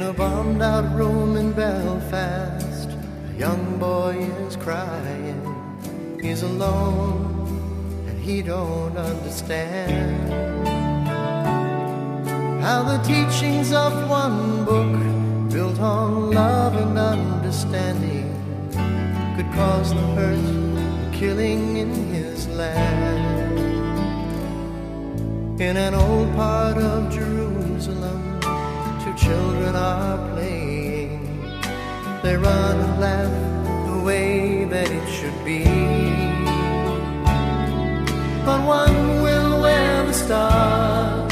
a bombed out room in Belfast, a young boy is crying. He's alone and he don't understand how the teachings of one book, built on love and understanding, could cause the hurt and killing in his land. In an old part of Jerusalem, two children are playing. They run and laugh the way that it should be, but one will wear the star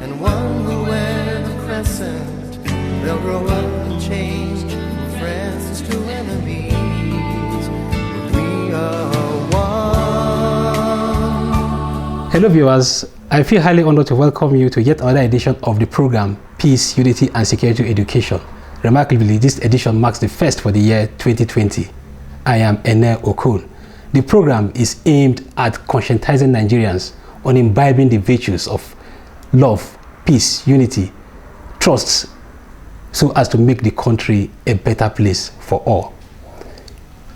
and one will wear the crescent. They'll grow up and change from friends to enemies, but we are one. Hello viewers, I feel highly honored to welcome you to yet another edition of the program Peace, Unity and Security Education. Remarkably, this edition marks the first for the year 2020. I am Ene Okun. The program is aimed at conscientizing Nigerians on imbibing the virtues of love, peace, unity, trust, so as to make the country a better place for all.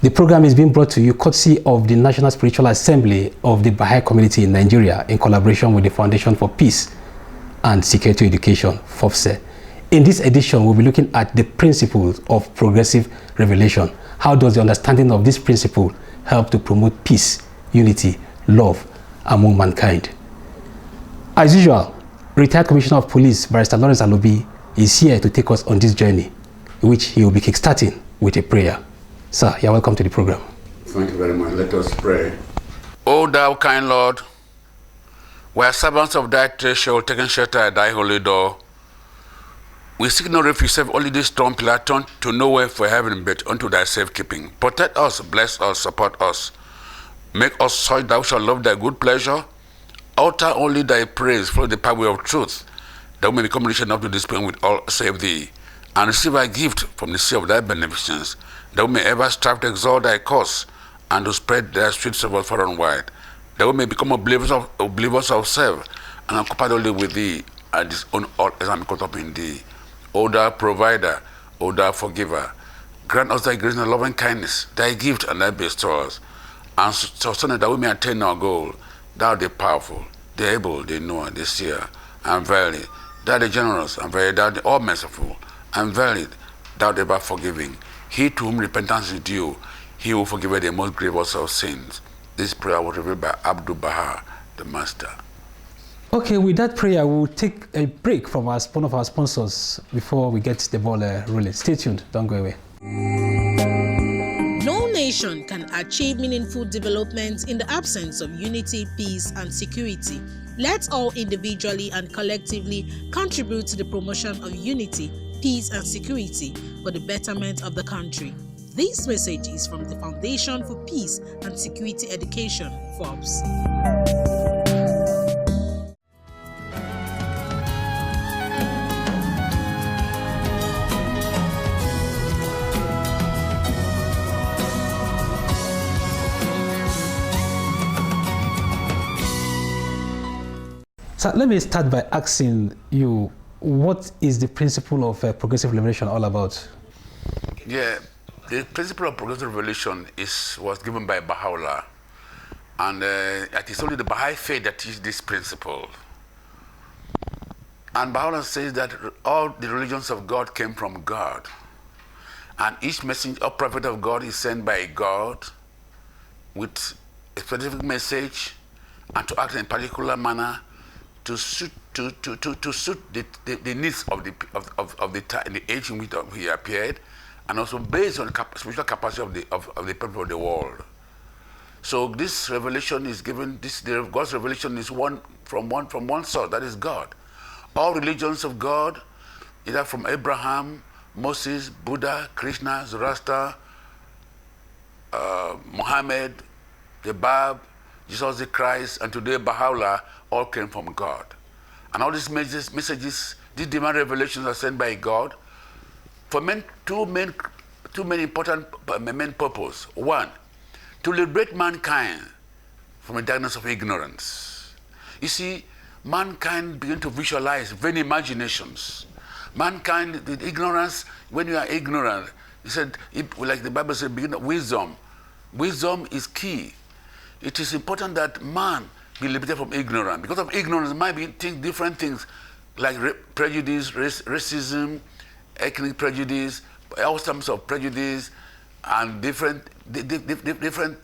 The program is being brought to you courtesy of the National Spiritual Assembly of the Baha'i community in Nigeria in collaboration with the Foundation for Peace and Security Education, FOPSE. In this edition, we'll be looking at the principles of progressive revelation. How does the understanding of this principle help to promote peace, unity, love among mankind? As usual, retired Commissioner of Police, Barrister Lawrence Alobi, is here to take us on this journey, which he will be kickstarting with a prayer. Sir, you're welcome to the program. Thank you very much. Let us pray. O thou kind Lord, we are servants of thy threshold, taking shelter at thy holy door. We seek no refuge save only this strong pillar turned to nowhere for heaven but unto thy safekeeping. Protect us, bless us, support us. Make us such thou shalt love thy good pleasure. Utter only thy praise, follow the pathway of truth, that we may become rich enough to dispense with all save thee, and receive our gift from the sea of thy beneficence, that we may ever strive to exalt thy cause and to spread thy sweet savor far and wide, that we may become oblivious of self and occupied only with thee and this own all as I'm caught up in thee. O thou provider, O thou forgiver, grant us thy grace and loving kindness, thy gift and thy bestowals, and sustain us that we may attain our goal. Thou the powerful, the able, the knower, the seer, and verily, thou the generous, and verily thou the all merciful, and verily thou the ever forgiving. He to whom repentance is due, he who forgiveth the most grievous of sins. This prayer was revealed by Abdul Baha, the master. Okay, with that prayer, we'll take a break from one of our sponsors before we get the ball rolling. Stay tuned, don't go away. No nation can achieve meaningful development in the absence of unity, peace, and security. Let's all individually and collectively contribute to the promotion of unity, peace, and security for the betterment of the country. This message is from the Foundation for Peace and Security Education, FOPS. So let me start by asking you, what is the principle of progressive revelation all about? Yeah, the principle of progressive revelation was given by Baha'u'llah, and it is only the Baha'i faith that teaches this principle. And Baha'u'llah says that all the religions of God came from God, and each messenger or prophet of God is sent by God with a specific message and to act in a particular manner to suit the needs of the age in which he appeared, and also based on the spiritual capacity of the people of the world. So this revelation is given. God's revelation is from one source, that is God. All religions of God, either from Abraham, Moses, Buddha, Krishna, Zoroaster, Muhammad, the Bab, Jesus the Christ, and today Baha'u'llah, all came from God. And all these messages, these divine revelations are sent by God for two main important main purposes. One, to liberate mankind from the darkness of ignorance. You see, mankind began to visualize vain imaginations, Mankind, the ignorance, when you are ignorant, he said, like the Bible says, begin wisdom. Wisdom is key. It is important that man be liberated from ignorance. Because of ignorance, might be different things like prejudice, racism, ethnic prejudice, all sorts of prejudice, and different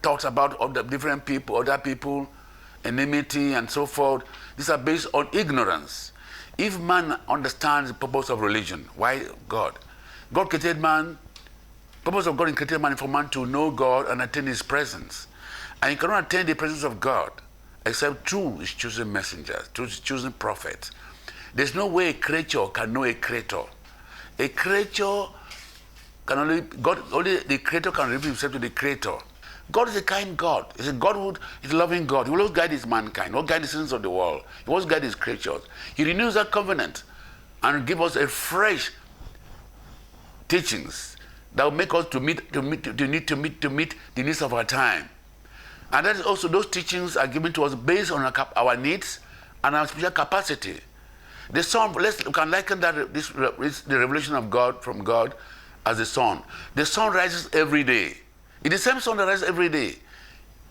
thoughts about other different people, other people, enmity, and so forth. These are based on ignorance. If man understands the purpose of religion, why God? God created man. Purpose of God in creating man is for man to know God and attain His presence. And you cannot attain the presence of God except through His chosen messengers, through His chosen prophets. There's no way a creature can know a creator. A creature can only the creator can reveal himself to the creator. God is a kind God. He's a God who is a loving God. He will always guide His mankind. He will guide the sins of the world. He will always guide His creatures. He renews that covenant and give us a fresh teachings that will make us to meet the needs of our time. And that is also, those teachings are given to us based on our needs and our spiritual capacity. The sun, we can liken that the revelation of God from God as the sun. The sun rises every day. It's the same sun that rises every day.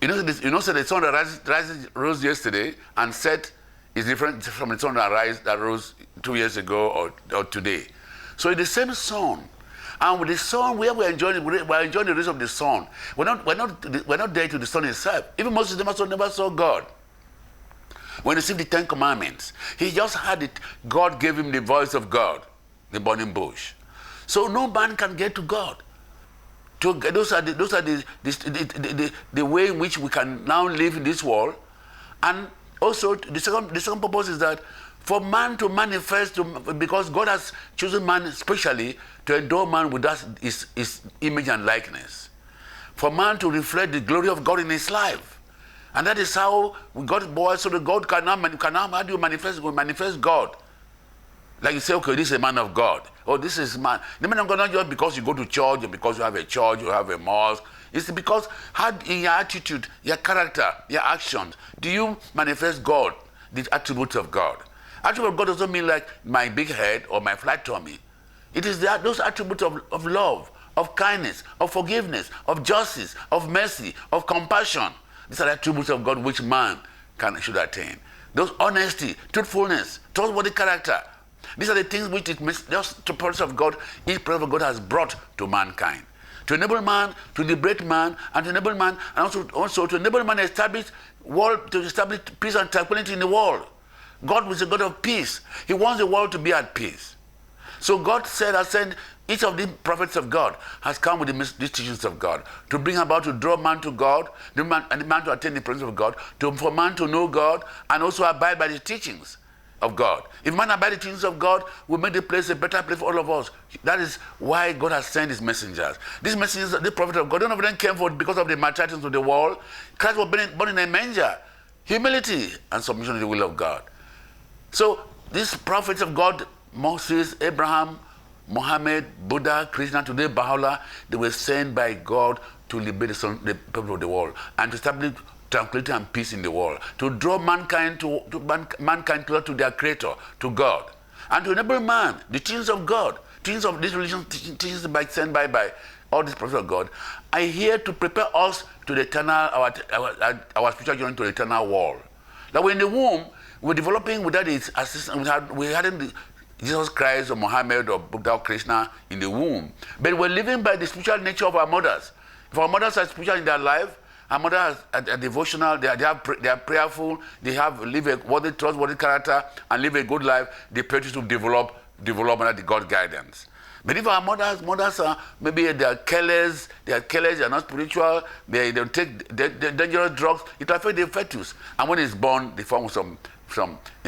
So the sun that rose yesterday and set is different from the sun that rose 2 years ago or today. So it's the same sun. And with the sun, we're enjoying the rays of the sun. We're not there to the sun itself. Even Moses never saw God. When he received the 10 Commandments, he just had it. God gave him the voice of God, the burning bush. So no man can get to God. Those are the way in which we can now live in this world. And also the second purpose is that for man to manifest, because God has chosen man specially to endow man with his image and likeness. For man to reflect the glory of God in his life. And that is how we got born, so that God can now how do you manifest God? Like you say, okay, this is a man of God. Oh, this is man. The man of God, not just because you go to church or because you have a church, you have a mosque. It's because how in your attitude, your character, your actions, do you manifest God, the attributes of God? Attribute of God doesn't mean like my big head or my flat tummy. It is those attributes of love, of kindness, of forgiveness, of justice, of mercy, of compassion. These are the attributes of God which man should attain. Those honesty, truthfulness, trustworthy character. These are the things which just the purpose of God, each purpose of God has brought to mankind. To enable man, to liberate man, and to enable man, and also to enable man to establish peace and tranquility in the world. God is a God of peace. He wants the world to be at peace. So God said, each of the prophets of God has come with these teachings of God to bring about, to draw man to God, and the man to attain the presence of God, for man to know God, and also abide by the teachings of God. If man abide the teachings of God, we make the place a better place for all of us. That is why God has sent His messengers. These messengers, the prophets of God, none of them came forth because of the maltratings of the world. Christ was born in a manger. Humility and submission to the will of God. So these prophets of God, Moses, Abraham, Muhammad, Buddha, Krishna, today Baha'i, they were sent by God to liberate the people of the world and to establish tranquility and peace in the world, to draw mankind closer to their Creator, to God, and to enable man, the teachings of God, teachings of this religion, teachings sent by all these prophets of God, are here to prepare us to the eternal, our spiritual journey to the eternal world. That we're in the womb, we're developing without His assistance. We hadn't Jesus Christ or Muhammad or Buddha or Krishna in the womb, but we're living by the spiritual nature of our mothers. If our mothers are spiritual in their life, our mothers are devotional, they are prayerful, they live a worthy, trustworthy character, and live a good life, they practice to develop under the God guidance. But if our mothers are, maybe they are careless, they are not spiritual, they take dangerous drugs, it affects the fetus. And when it's born, they form some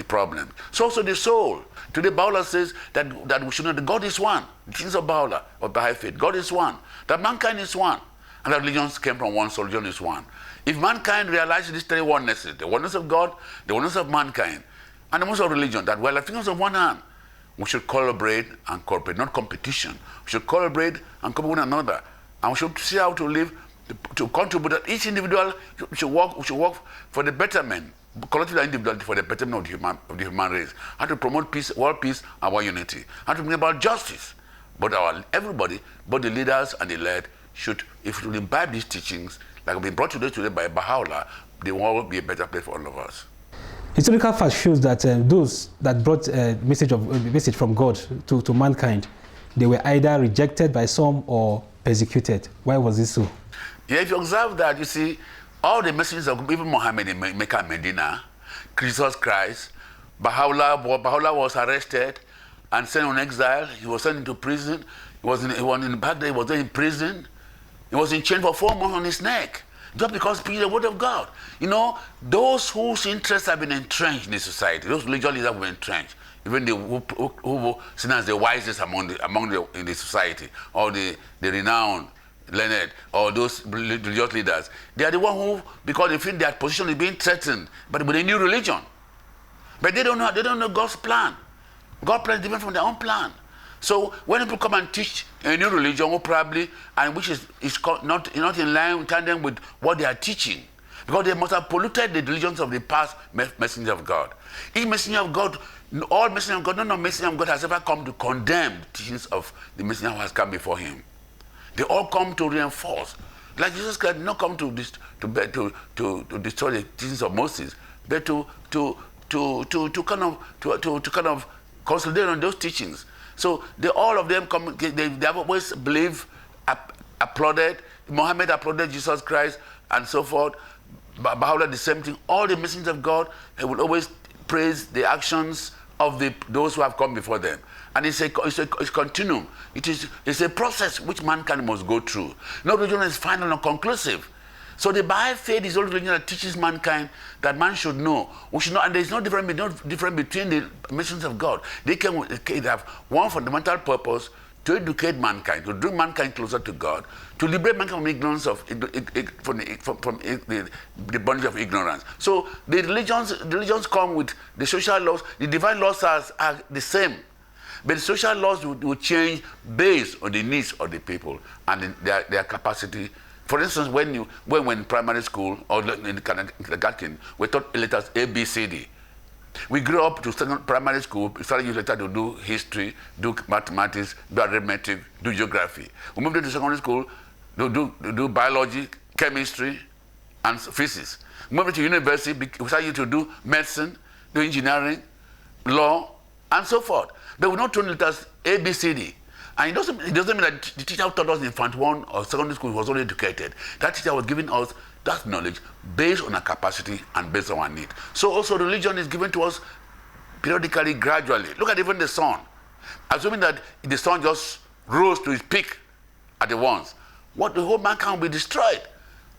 problem. So also the soul. Today, Baha'i says that we should know that God is one. The things of Baha'i, or Baha'i faith, God is one. That mankind is one. And that religions came from one soul, religion is one. If mankind realizes these three onenesses, the oneness of God, the oneness of mankind, and the oneness of religion, that we're like fingers of one hand, we should collaborate and cooperate, not competition. We should collaborate and cooperate with one another. And we should see how to live to contribute that each individual should work for the betterment, collective and individuality, for the betterment of the human race, and to promote peace, world peace, and world unity, and to bring about justice. But everybody, both the leaders and the led, should, if we imbibe these teachings, like have been brought today by Baha'i, the world will be a better place for all of us. Historical fact shows that those that brought a message from God to mankind, they were either rejected by some or persecuted. Why was this so? Yeah, if you observe that, you see, all the messages of even Muhammad in Mecca and Medina, Jesus Christ, Baha'u'llah was arrested and sent on exile. He was sent into prison. He was in Baghdad. He was in prison. He was in chain for 4 months on his neck, just because he preached the word of God. You know, those whose interests have been entrenched in the society, those religious leaders have been entrenched, even the who seen as the wisest in the society, or the renowned, learned, or those religious leaders, they are the one who, because they feel their position is being threatened, but with a new religion. But they don't know God's plan. God's plan is different from their own plan. So when people come and teach a new religion, probably, and which is not in line, in tandem with what they are teaching, because they must have polluted the religions of the past messenger of God. Each messenger of God, all messenger of God, no messenger of God has ever come to condemn the teachings of the messenger who has come before him. They all come to reinforce. Like Jesus Christ did not come to destroy the teachings of Moses, but to kind of consolidate on those teachings. So all of them come. They have always believed, applauded. Muhammad applauded Jesus Christ, and so forth. Baha'u'llah the same thing. All the messengers of God, they will always praise the actions of those who have come before them. And it's a continuum. It's a process which mankind must go through. No religion is final and conclusive. So the Baha'i faith is the only religion that teaches mankind that man should know. We should know, and there is no difference between the messengers of God. They have one fundamental purpose: to educate mankind, to bring mankind closer to God, to liberate mankind from ignorance from the bondage of ignorance. So the religions come with the social laws. The divine laws are the same, but the social laws will change based on the needs of the people and their capacity. For instance, when we're in primary school or in kindergarten, we're taught letters A, B, C, D. We grew up to primary school, we started using letters to do history, do mathematics, do arithmetic, do geography. We moved into secondary school to do biology, chemistry, and physics. We moved to university, we started to do medicine, do engineering, law, and so forth. But we're not taught letters A, B, C, D. And it doesn't mean that the teacher who taught us in Infant 1 or secondary school was only educated. That teacher was giving us that knowledge based on our capacity and based on our need. So also religion is given to us periodically, gradually. Look at even the sun. Assuming that the sun just rose to its peak at the once, the whole mankind will be destroyed.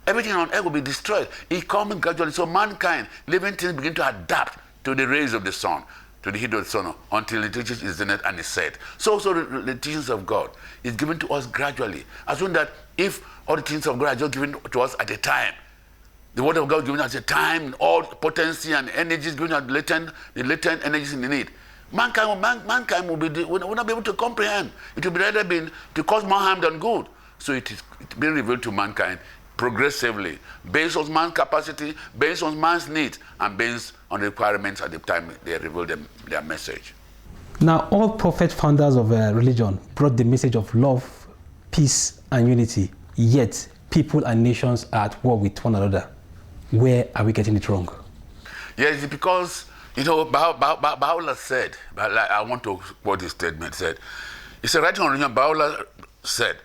Everything on earth will be destroyed. It comes gradually. So mankind, living things, begin to adapt to the rays of the sun, to the heat of the sun, until it reaches its zenith and is set. So also the teachings of God is given to us gradually. Assuming that if all the teachings of God are just given to us at a time, the word of God is given at a time, all potency and energy is given at the latent energies in the need. Mankind will not be able to comprehend. It will be rather to cause more harm than good. So it's being revealed to mankind progressively, based on man's capacity, based on man's needs, and based on the requirements at the time they reveal their message. Now, all prophet founders of religion brought the message of love, peace, and unity. Yet, people and nations are at war with one another. Where are we getting it wrong? Yes, because, Baha'u'llah said, I want to quote his statement, he said, writing on religion, Baha'u'llah said,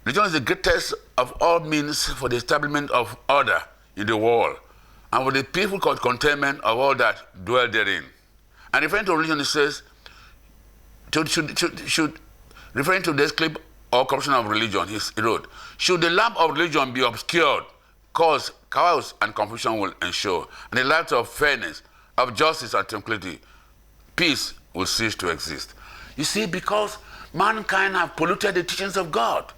religion is the greatest of all means for the establishment of order in the world and for the peaceful containment of all that dwell therein. And referring to religion, it says, referring to this clip or corruption of religion, he wrote, should the lamp of religion be obscured, cause chaos and confusion will ensure, and the light of fairness, of justice and tranquility, peace will cease to exist. You see, because mankind have polluted the teachings of God.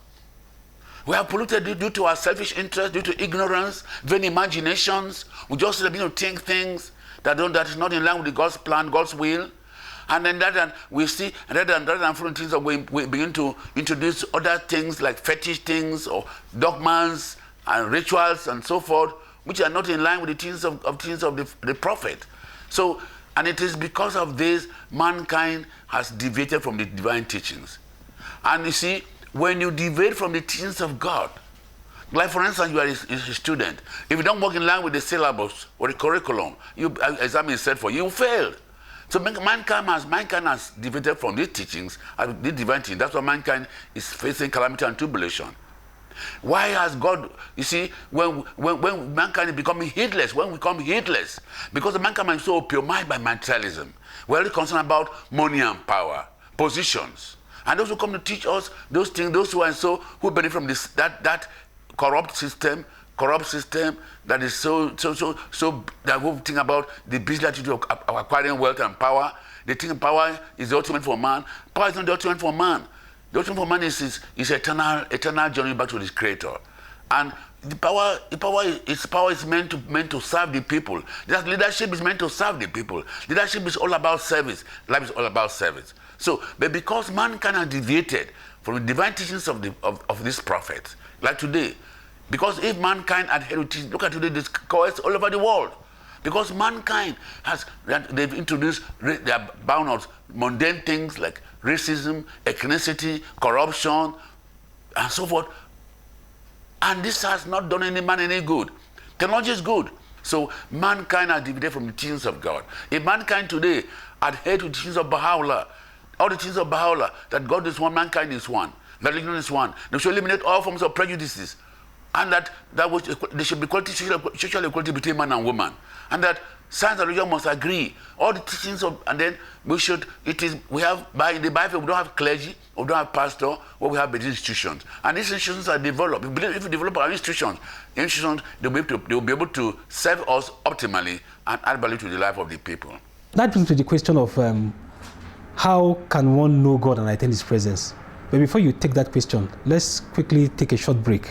We have polluted due to our selfish interest, due to ignorance, vain imaginations. We just begin to think things that is not in line with God's plan, God's will. And then we see, rather than following things, we begin to introduce other things like fetish things or dogmas and rituals and so forth, which are not in line with the teachings of the prophet. So, and it is because of this mankind has deviated from the divine teachings. And you see, when you deviate from the teachings of God, like for instance, you are a student. If you don't work in line with the syllabus or the curriculum, exam is set for you, fail. So mankind has deviated from these teachings, the divine teachings. That's why mankind is facing calamity and tribulation. Why has God, you see, when mankind is becoming heedless, when we become heedless, because the mankind is so opioid by materialism, we're really concerned about money and power, positions. And those who come to teach us those things, those who benefit from this that corrupt system that is so that we think about the business attitude of acquiring wealth and power. They think power is the ultimate for man. Power is not the ultimate for man. The ultimate for man is eternal journey back to his creator. And the power is meant to serve the people. That leadership is meant to serve the people. Leadership is all about service. Life is all about service. So, but because mankind has deviated from the divine teachings of this prophet, like today, because if mankind adhered to, look at today, this course all over the world. Because mankind they've introduced, they are bound of mundane things like racism, ethnicity, corruption, and so forth. And this has not done any man any good. Technology is good. So mankind has deviated from the teachings of God. If mankind today adhere to the teachings of Baha'i, all the teachings of Baha'i, that God is one, mankind is one, that religion is one, they should eliminate all forms of prejudices, and that there should be social equality between man and woman, and that science and religion must agree. All the teachings and then we have, by the Bible, we don't have clergy, we don't have pastor, what we have is institutions. And these institutions are developed. If we develop our institutions, they'll be able to serve us optimally and add value to the life of the people. That brings to the question of how can one know God and attain His presence? But before you take that question, let's quickly take a short break.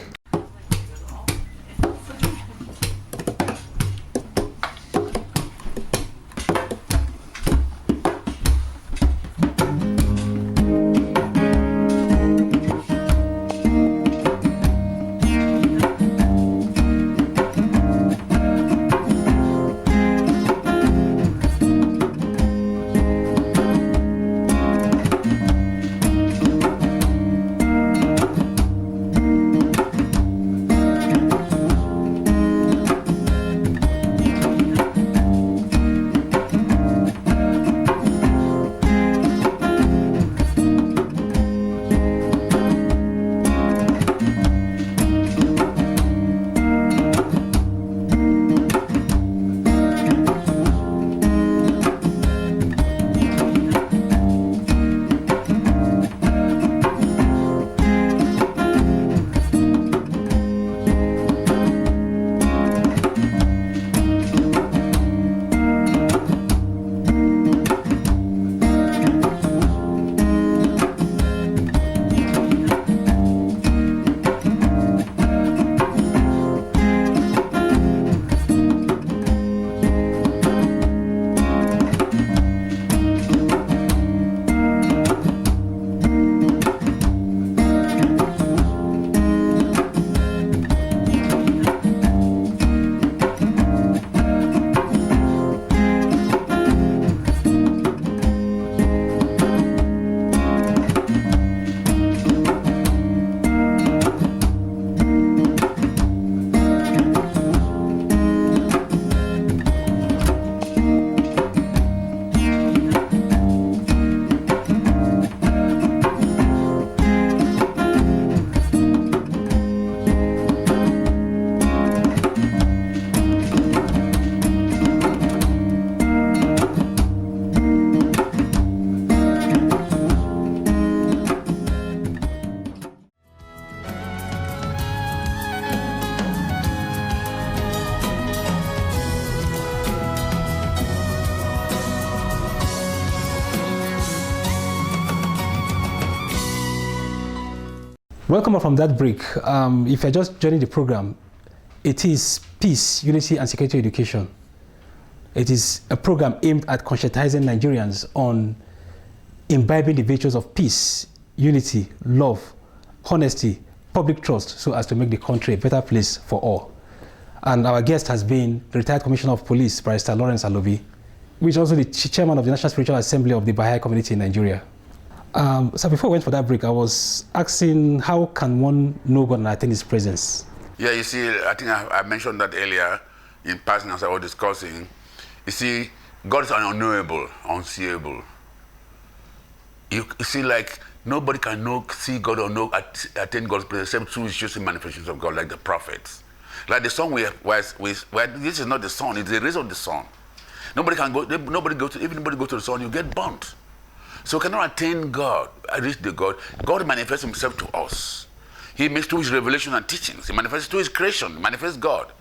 Welcome from that break. If you're just joining the program, it is Peace, Unity and Security Education. It is a program aimed at conscientizing Nigerians on imbibing the virtues of peace, unity, love, honesty, public trust so as to make the country a better place for all. And our guest has been the retired Commissioner of Police, Barrister Lawrence Alobi, which is also the chairman of the National Spiritual Assembly of the Baha'i community in Nigeria. So before we went for that break, I was asking, how can one know God and attain His presence? Yeah, you see, I think I mentioned that earlier in passing as I was discussing. You see, God is unknowable, unseeable. You see, like, nobody can see God or attain God's presence except through His chosen manifestations of God, like the prophets. Like the sun this is not the sun, it's the rays of the sun. Nobody can go, if anybody go to the sun, you get burnt. So cannot attain God, reach the God. God manifests Himself to us. He makes through His revelation and teachings. He manifests through His creation, manifests God.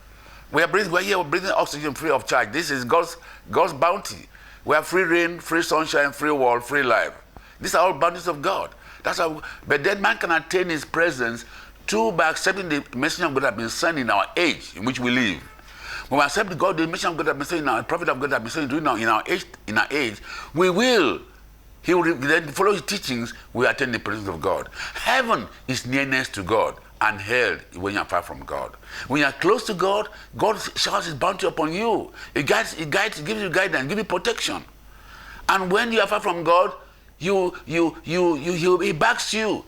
We're here, we're breathing oxygen free of charge. This is God's bounty. We have free rain, free sunshine, free world, free life. These are all bounties of God. That's how. But then man can attain His presence by accepting the message of God that has been sent in our age in which we live. When we accept God, the message of God that has been sent in our prophet of God that has been sent in our age, we will. He will then follow His teachings. We attain the presence of God. Heaven is nearness to God, and hell when you are far from God. When you are close to God, God showers His bounty upon you. He gives you guidance, gives you protection. And when you are far from God, He backs you.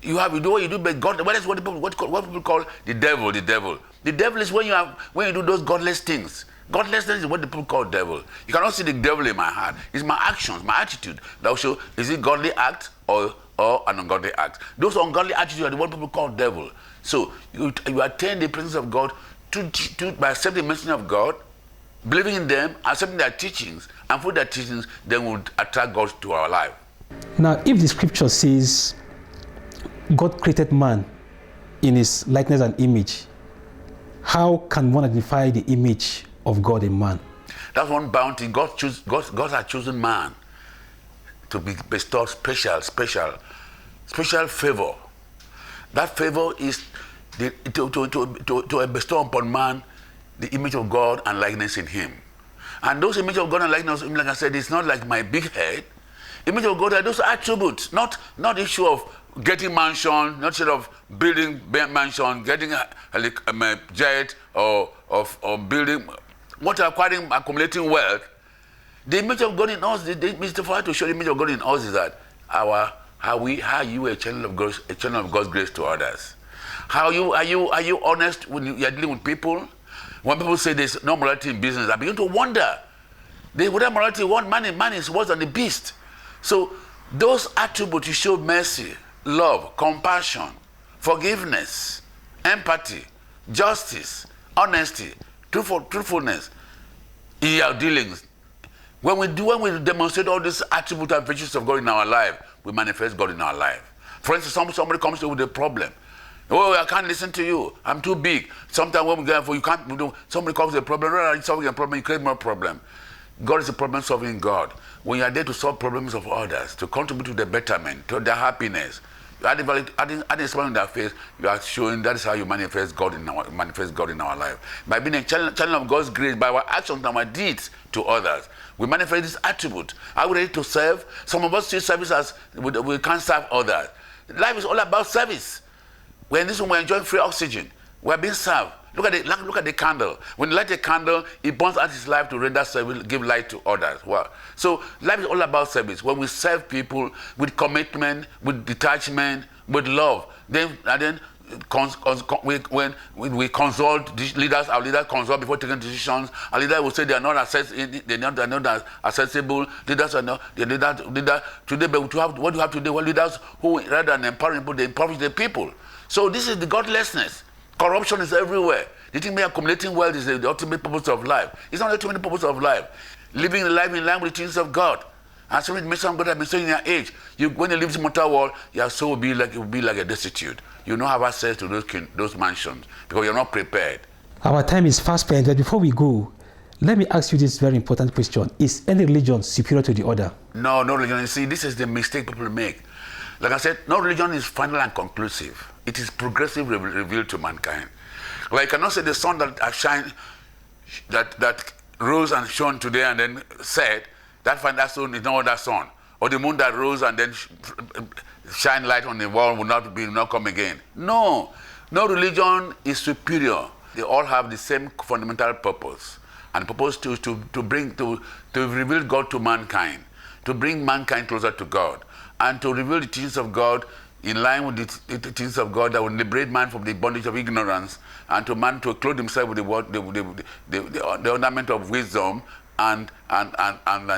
You do what you do, but God. What people call the devil. The devil is when you do those godless things. Godlessness is what the people call devil. You cannot see the devil in my heart. It's my actions, my attitude that will show is it godly act or an ungodly act. Those ungodly attitudes are the what people call devil. So you attain the presence of God by accepting the message of God, believing in them, accepting their teachings, and through their teachings, then will attract God to our life. Now, if the scripture says God created man in His likeness and image, how can one identify the image of God in man? That's one bounty. God has chosen man to be bestowed special favor. That favor is to bestow upon man the image of God and likeness in him. And those image of God and likeness, like I said, it's not like my big head. Image of God are those attributes, not issue of getting mansion, not issue of building mansion, getting a jet or building, acquiring, accumulating wealth. The image of God in us, Mr. Father to show the image of God in us is that how you a channel of God's grace to others. Are you honest when you are dealing with people? When people say there's no morality in business, I begin to wonder. Without morality, man is worse than the beast. So those attributes you show mercy, love, compassion, forgiveness, empathy, justice, honesty, truthfulness in our dealings. When we demonstrate all these attributes and virtues of God in our life, we manifest God in our life. For instance, somebody comes to you with a problem. Oh, I can't listen to you. I'm too big. Sometimes when we go for you can't do. Somebody comes with a problem. Rather than solving a problem, you create more problem. God is a problem-solving God. When you are there to solve problems of others, to contribute to their betterment, to their happiness, adding smile on their face, you are showing that is how you manifest God in our life. By being a channel of God's grace, by our actions and our deeds to others, we manifest this attribute. Are we ready to serve? Some of us see service as we can't serve others. Life is all about service. When this one we're enjoying free oxygen, we're being served. Look at the candle. When you light a candle, it burns out its life to render service, give light to others. Wow. So life is all about service. When we serve people with commitment, with detachment, with love, when we consult leaders, our leaders consult before taking decisions. Our leaders will say they are not accessible. Leaders are not today. But what you have today, what leaders who rather than empowering people, they impoverish the people. So this is the godlessness. Corruption is everywhere. The thing about accumulating wealth is the ultimate purpose of life. It's not the ultimate purpose of life. Living a life in line with the things of God. And so the mission of God has been saying in your age. When you live in this mortal world, your soul will be like a destitute. You don't have access to those mansions because you're not prepared. Our time is fast spent, but before we go, let me ask you this very important question. Is any religion superior to the other? No religion. You see, this is the mistake people make. Like I said, no religion is final and conclusive. It is progressively revealed to mankind. Like I cannot say the sun that shine, that rose and shone today and then set, that sun is not that sun. Or the moon that rose and then shine light on the world will not come again. No religion is superior. They all have the same fundamental purpose, and the purpose to reveal God to mankind, to bring mankind closer to God, and to reveal the teachings of God in line with the teachings of God that will liberate man from the bondage of ignorance, and to man to clothe himself with the ornament of wisdom and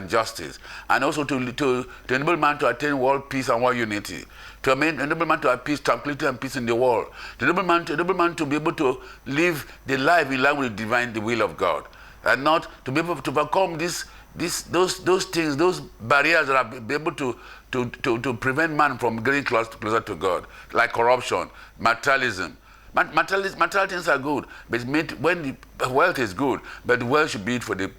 justice, and also to enable man to attain world peace and world unity, to enable man to have peace, tranquility, and peace in the world, to enable man to be able to live the life in line with the will of God, and not to be able to overcome those things, those barriers that are be able to prevent man from getting closer to God, like corruption, materialism. Material things are good, but when the wealth is good, but the wealth should be when you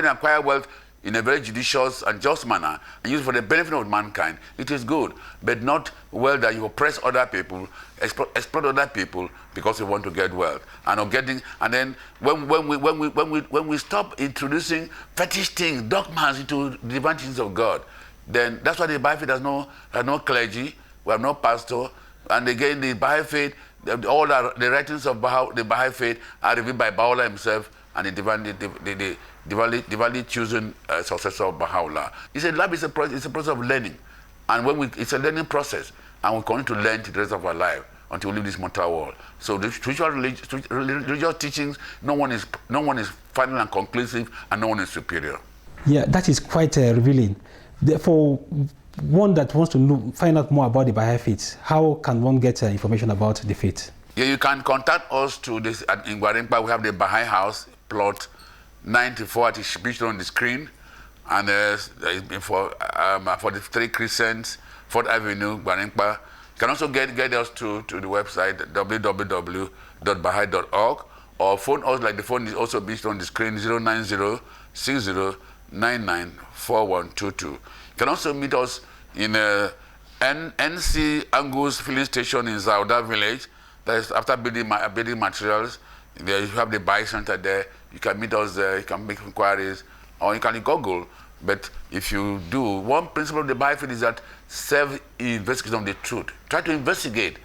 acquire wealth in a very judicious and just manner and use it for the benefit of mankind, it is good, but not wealth that you oppress other people, exploit other people because you want to get wealth. And then when we stop introducing fetish things, dogmas into the divine things of God, then that's why the Baha'i faith has no clergy, we have no pastor, and again the Baha'i faith, all the writings of the Baha'i faith are revealed by Baha'u'llah himself and the divinely chosen successor of Baha'u'llah. He said life is a process of learning, and it's a learning process, and we continue to learn to the rest of our life until we leave this mortal world. So the religious teachings, no one is final and conclusive, and no one is superior. Yeah, that is quite revealing. Therefore, one that wants to find out more about the Baha'i faith, how can one get information about the faith? Yeah, you can contact us in Gwarimpa. We have the Baha'i House, plot 94, it is pictured on the screen, and for the 3 Crescents, 4th Avenue, Gwarimpa. You can also get us to the website www.baha'i.org, or phone us, like the phone is also pictured on the screen, 090-6099-4122. You can also meet us in NC Angus filling station in Zauda village. That is after building materials. There you have the Baha'i Center there. You can meet us there. You can make inquiries, or you can Google. But if you do, one principle of the Baha'i faith is that self-investigation of the truth. Try to investigate.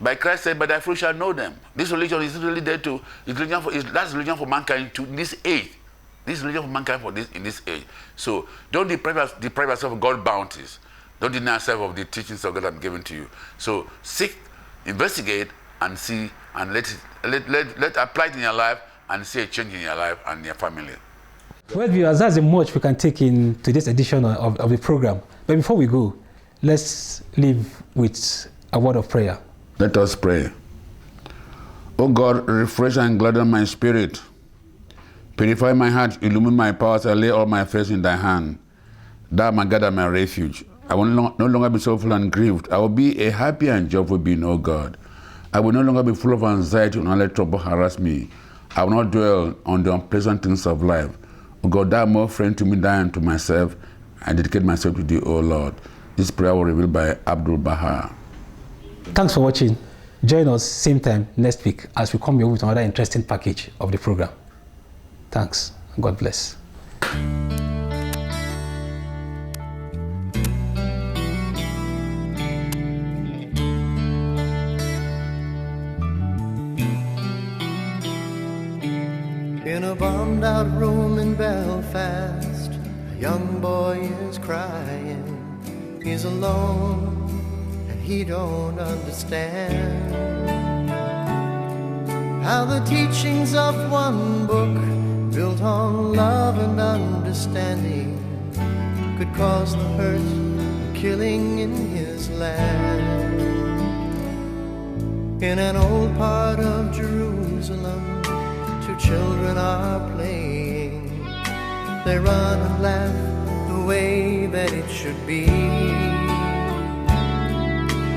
By Christ said, "By thy fruit shall know them." This religion is really there to. That's religion for mankind to this age. This is religion for mankind in this age. So don't deprive yourself of God's bounties. Don't deny yourself of the teachings of God I'm giving to you. So seek, investigate, and see, and let apply it in your life, and see a change in your life and your family. Well, viewers, that's much we can take in today's edition of the program. But before we go, let's leave with a word of prayer. Let us pray. Oh God, refresh and gladden my spirit. Purify my heart, illumine my powers, I lay all my affairs in thy hand. Thou my God and my refuge. I will no longer be sorrowful and grieved. I will be a happy and joyful being, O God. I will no longer be full of anxiety and let trouble harass me. I will not dwell on the unpleasant things of life. O God, thou art more friend to me than to myself. I dedicate myself to thee, O Lord. This prayer was revealed by Abdul Baha. Thanks for watching. Join us same time next week as we come here with another interesting package of the program. Thanks. God bless. In a bombed out room in Belfast, a young boy is crying. He's alone and he don't understand how the teachings of one book, built on love and understanding, could cause the hurt and killing in his land. In an old part of Jerusalem, 2 children are playing. They run and laugh the way that it should be.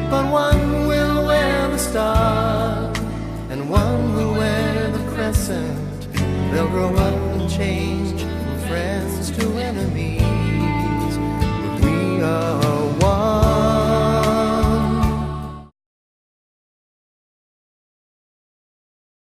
But one will wear the star, and one will wear the crescent. They'll grow up and change